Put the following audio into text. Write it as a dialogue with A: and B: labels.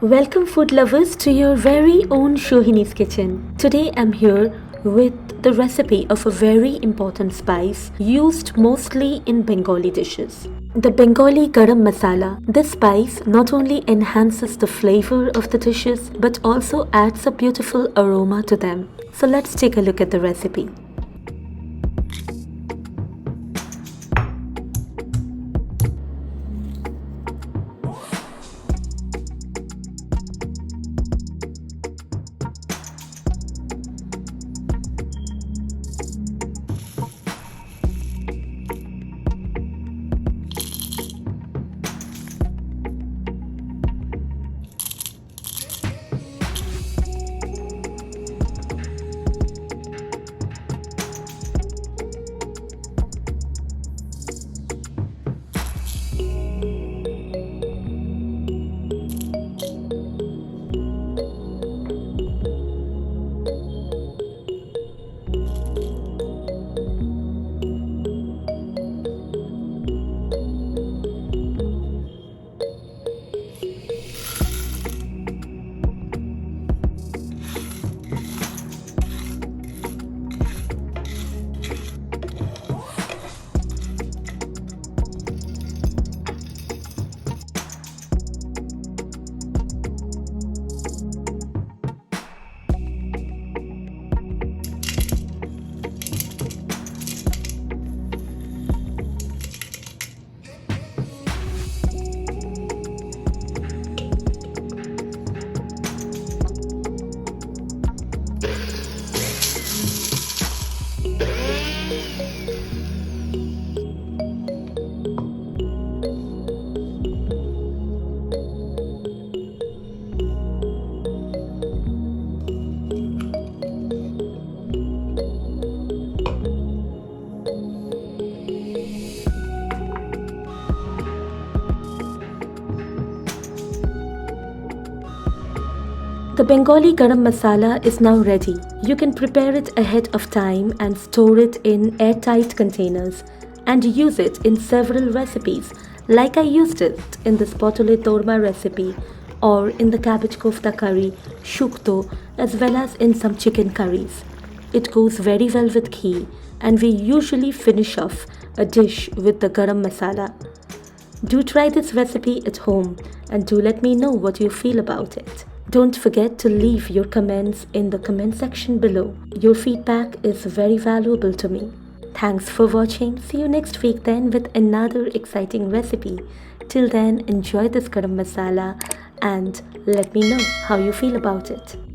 A: Welcome food lovers to your very own Sohinis kitchen. Today I'm here with the recipe of a very important spice used mostly in Bengali dishes. The Bengali Garam Masala. This spice not only enhances the flavor of the dishes but also adds a beautiful aroma to them. So let's take a look at the recipe. The Bengali Garam Masala is now ready. You can prepare it ahead of time and store it in airtight containers and use it in several recipes like I used it in this potole torma recipe or in the cabbage kofta curry, shukto, as well as in some chicken curries. It goes very well with ghee and we usually finish off a dish with the garam masala. Do try this recipe at home and do let me know what you feel about it. Don't forget to leave your comments in the comment section below. Your feedback is very valuable to me. Thanks for watching. See you next week then with another exciting recipe. Till then, enjoy this garam masala and let me know how you feel about it.